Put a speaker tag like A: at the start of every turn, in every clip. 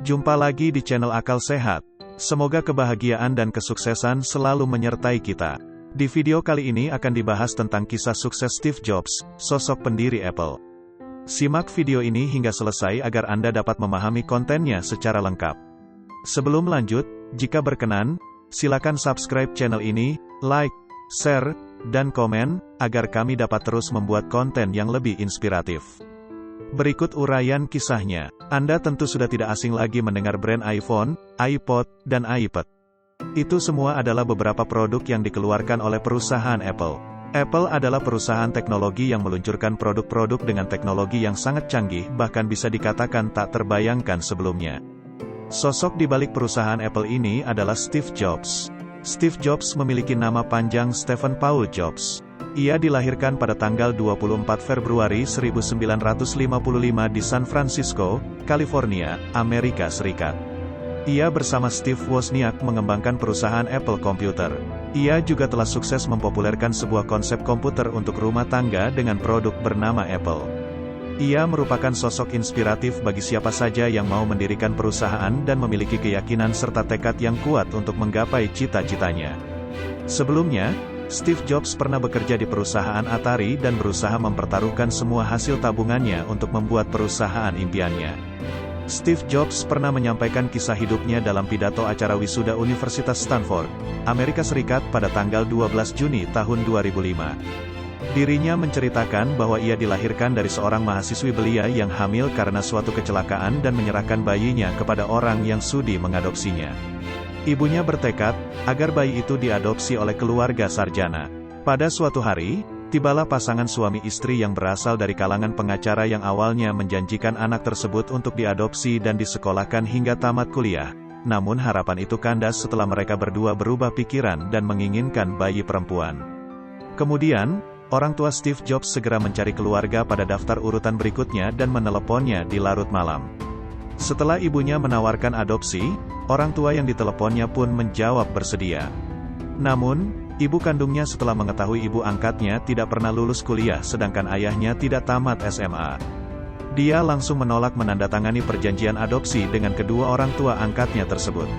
A: Jumpa lagi di channel Akal Sehat. Semoga kebahagiaan dan kesuksesan selalu menyertai kita. Di video kali ini akan dibahas tentang kisah sukses Steve Jobs, sosok pendiri Apple. Simak video ini hingga selesai agar Anda dapat memahami kontennya secara lengkap. Sebelum lanjut, jika berkenan, silakan subscribe channel ini, like, share, dan komen, agar kami dapat terus membuat konten yang lebih inspiratif. Berikut uraian kisahnya. Anda tentu sudah tidak asing lagi mendengar brand iPhone, iPod, dan iPad. Itu semua adalah beberapa produk yang dikeluarkan oleh perusahaan Apple. Apple adalah perusahaan teknologi yang meluncurkan produk-produk dengan teknologi yang sangat canggih, bahkan bisa dikatakan tak terbayangkan sebelumnya. Sosok di balik perusahaan Apple ini adalah Steve Jobs. Steve Jobs memiliki nama panjang Stephen Paul Jobs. Ia dilahirkan pada tanggal 24 Februari 1955 di San Francisco, California, Amerika Serikat. Ia bersama Steve Wozniak mengembangkan perusahaan Apple Computer. Ia juga telah sukses mempopulerkan sebuah konsep komputer untuk rumah tangga dengan produk bernama Apple. Ia merupakan sosok inspiratif bagi siapa saja yang mau mendirikan perusahaan dan memiliki keyakinan serta tekad yang kuat untuk menggapai cita-citanya. Sebelumnya, Steve Jobs pernah bekerja di perusahaan Atari dan berusaha mempertaruhkan semua hasil tabungannya untuk membuat perusahaan impiannya. Steve Jobs pernah menyampaikan kisah hidupnya dalam pidato acara wisuda Universitas Stanford, Amerika Serikat pada tanggal 12 Juni tahun 2005. Dirinya menceritakan bahwa ia dilahirkan dari seorang mahasiswi belia yang hamil karena suatu kecelakaan dan menyerahkan bayinya kepada orang yang sudi mengadopsinya. Ibunya bertekad agar bayi itu diadopsi oleh keluarga sarjana. Pada suatu hari, tibalah pasangan suami istri yang berasal dari kalangan pengacara yang awalnya menjanjikan anak tersebut untuk diadopsi dan disekolahkan hingga tamat kuliah. Namun harapan itu kandas setelah mereka berdua berubah pikiran dan menginginkan bayi perempuan. Kemudian, orang tua Steve Jobs segera mencari keluarga pada daftar urutan berikutnya dan meneleponnya di larut malam. Setelah ibunya menawarkan adopsi, orang tua yang diteleponnya pun menjawab bersedia. Namun, ibu kandungnya setelah mengetahui ibu angkatnya tidak pernah lulus kuliah sedangkan ayahnya tidak tamat SMA. Dia langsung menolak menandatangani perjanjian adopsi dengan kedua orang tua angkatnya tersebut.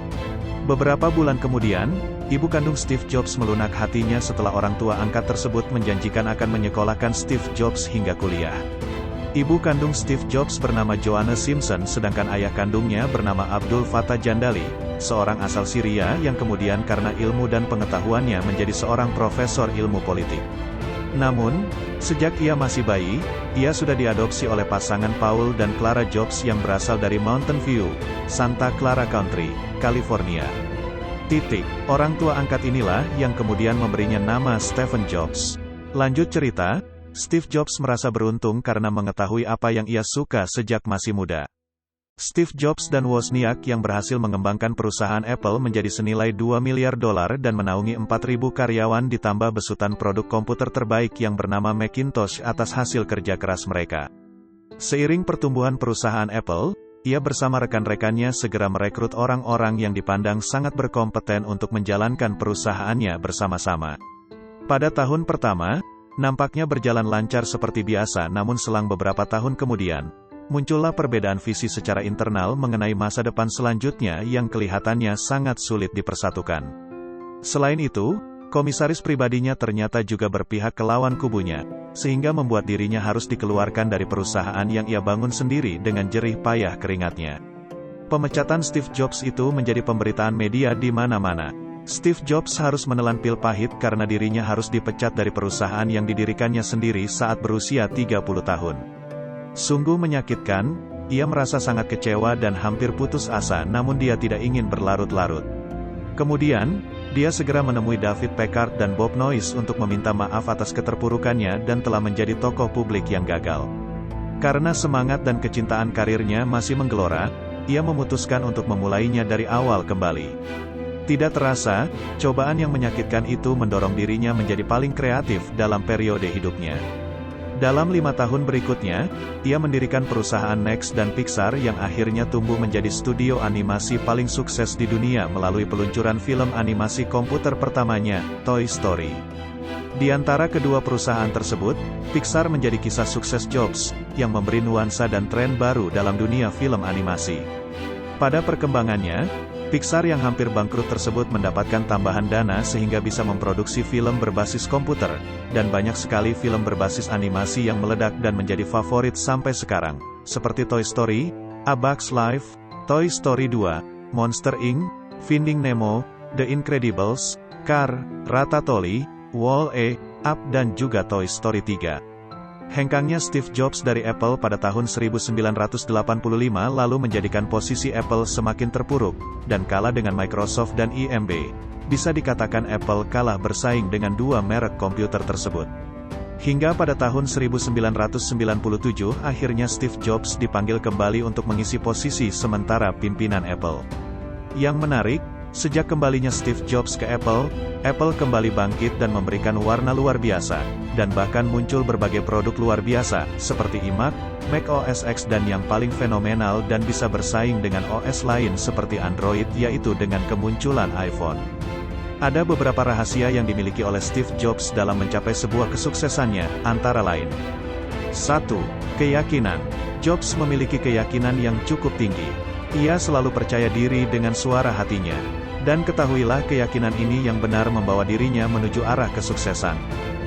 A: Beberapa bulan kemudian, ibu kandung Steve Jobs melunak hatinya setelah orang tua angkat tersebut menjanjikan akan menyekolahkan Steve Jobs hingga kuliah. Ibu kandung Steve Jobs bernama Joanna Simpson sedangkan ayah kandungnya bernama Abdul Fattah Jandali, seorang asal Syria yang kemudian karena ilmu dan pengetahuannya menjadi seorang profesor ilmu politik. Namun, sejak ia masih bayi, ia sudah diadopsi oleh pasangan Paul dan Clara Jobs yang berasal dari Mountain View, Santa Clara County, California. Orang tua angkat inilah yang kemudian memberinya nama Stephen Jobs. Lanjut cerita, Steve Jobs merasa beruntung karena mengetahui apa yang ia suka sejak masih muda. Steve Jobs dan Wozniak yang berhasil mengembangkan perusahaan Apple menjadi senilai $2 miliar dan menaungi 4.000 karyawan ditambah besutan produk komputer terbaik yang bernama Macintosh atas hasil kerja keras mereka. Seiring pertumbuhan perusahaan Apple, ia bersama rekan-rekannya segera merekrut orang-orang yang dipandang sangat berkompeten untuk menjalankan perusahaannya bersama-sama. Pada tahun pertama, nampaknya berjalan lancar seperti biasa namun selang beberapa tahun kemudian, muncullah perbedaan visi secara internal mengenai masa depan selanjutnya yang kelihatannya sangat sulit dipersatukan. Selain itu, komisaris pribadinya ternyata juga berpihak ke lawan kubunya, sehingga membuat dirinya harus dikeluarkan dari perusahaan yang ia bangun sendiri dengan jerih payah keringatnya. Pemecatan Steve Jobs itu menjadi pemberitaan media di mana-mana. Steve Jobs harus menelan pil pahit karena dirinya harus dipecat dari perusahaan yang didirikannya sendiri saat berusia 30 tahun. Sungguh menyakitkan, ia merasa sangat kecewa dan hampir putus asa namun dia tidak ingin berlarut-larut. Kemudian, dia segera menemui David Packard dan Bob Noyce untuk meminta maaf atas keterpurukannya dan telah menjadi tokoh publik yang gagal. Karena semangat dan kecintaan karirnya masih menggelora, ia memutuskan untuk memulainya dari awal kembali. Tidak terasa, cobaan yang menyakitkan itu mendorong dirinya menjadi paling kreatif dalam periode hidupnya. Dalam 5 tahun berikutnya, ia mendirikan perusahaan Next dan Pixar yang akhirnya tumbuh menjadi studio animasi paling sukses di dunia melalui peluncuran film animasi komputer pertamanya, Toy Story. Di antara kedua perusahaan tersebut, Pixar menjadi kisah sukses Jobs, yang memberi nuansa dan tren baru dalam dunia film animasi. Pada perkembangannya, Pixar yang hampir bangkrut tersebut mendapatkan tambahan dana sehingga bisa memproduksi film berbasis komputer, dan banyak sekali film berbasis animasi yang meledak dan menjadi favorit sampai sekarang, seperti Toy Story, A Bug's Life, Toy Story 2, Monster Inc., Finding Nemo, The Incredibles, Cars, Ratatouille, Wall-E, Up dan juga Toy Story 3. Hengkangnya Steve Jobs dari Apple pada tahun 1985 lalu menjadikan posisi Apple semakin terpuruk, dan kalah dengan Microsoft dan IBM. Bisa dikatakan Apple kalah bersaing dengan dua merek komputer tersebut. Hingga pada tahun 1997 akhirnya Steve Jobs dipanggil kembali untuk mengisi posisi sementara pimpinan Apple. Yang menarik, sejak kembalinya Steve Jobs ke Apple, Apple kembali bangkit dan memberikan warna luar biasa, dan bahkan muncul berbagai produk luar biasa, seperti iMac, Mac OS X dan yang paling fenomenal dan bisa bersaing dengan OS lain seperti Android yaitu dengan kemunculan iPhone. Ada beberapa rahasia yang dimiliki oleh Steve Jobs dalam mencapai sebuah kesuksesannya, antara lain. 1. Keyakinan. Jobs memiliki keyakinan yang cukup tinggi. Ia selalu percaya diri dengan suara hatinya. Dan ketahuilah keyakinan ini yang benar membawa dirinya menuju arah kesuksesan.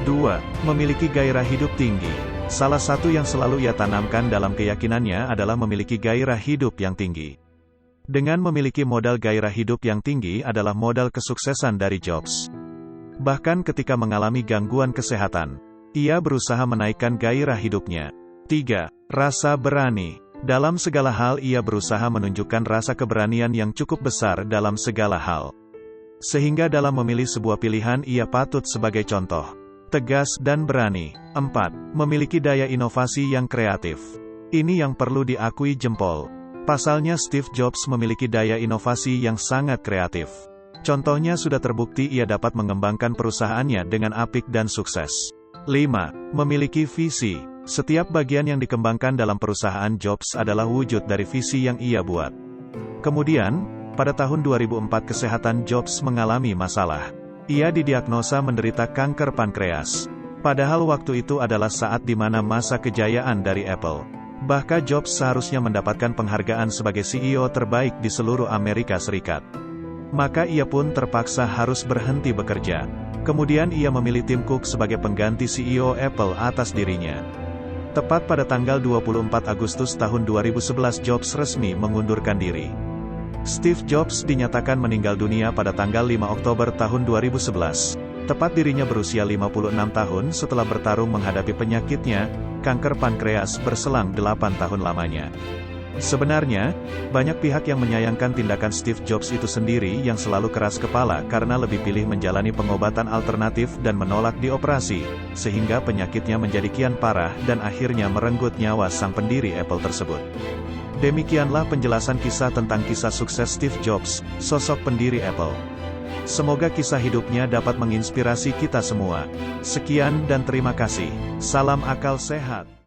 A: 2. Memiliki gairah hidup tinggi. Salah satu yang selalu ia tanamkan dalam keyakinannya adalah memiliki gairah hidup yang tinggi. Dengan memiliki modal gairah hidup yang tinggi adalah modal kesuksesan dari Jobs. Bahkan ketika mengalami gangguan kesehatan, ia berusaha menaikkan gairah hidupnya. 3. Rasa berani. Dalam segala hal ia berusaha menunjukkan rasa keberanian yang cukup besar dalam segala hal. Sehingga dalam memilih sebuah pilihan ia patut sebagai contoh. Tegas dan berani. 4. Memiliki daya inovasi yang kreatif. Ini yang perlu diakui jempol. Pasalnya Steve Jobs memiliki daya inovasi yang sangat kreatif. Contohnya sudah terbukti ia dapat mengembangkan perusahaannya dengan apik dan sukses. 5. Memiliki visi. Setiap bagian yang dikembangkan dalam perusahaan Jobs adalah wujud dari visi yang ia buat. Kemudian, pada tahun 2004 kesehatan Jobs mengalami masalah. Ia didiagnosa menderita kanker pankreas. Padahal waktu itu adalah saat di mana masa kejayaan dari Apple. Bahkan Jobs seharusnya mendapatkan penghargaan sebagai CEO terbaik di seluruh Amerika Serikat. Maka ia pun terpaksa harus berhenti bekerja. Kemudian ia memilih Tim Cook sebagai pengganti CEO Apple atas dirinya. Tepat pada tanggal 24 Agustus tahun 2011 Jobs resmi mengundurkan diri. Steve Jobs dinyatakan meninggal dunia pada tanggal 5 Oktober tahun 2011. Tepat dirinya berusia 56 tahun setelah bertarung menghadapi penyakitnya, kanker pankreas berselang 8 tahun lamanya. Sebenarnya, banyak pihak yang menyayangkan tindakan Steve Jobs itu sendiri yang selalu keras kepala karena lebih pilih menjalani pengobatan alternatif dan menolak dioperasi, sehingga penyakitnya menjadi kian parah dan akhirnya merenggut nyawa sang pendiri Apple tersebut. Demikianlah penjelasan kisah tentang kisah sukses Steve Jobs, sosok pendiri Apple. Semoga kisah hidupnya dapat menginspirasi kita semua. Sekian dan terima kasih. Salam akal sehat.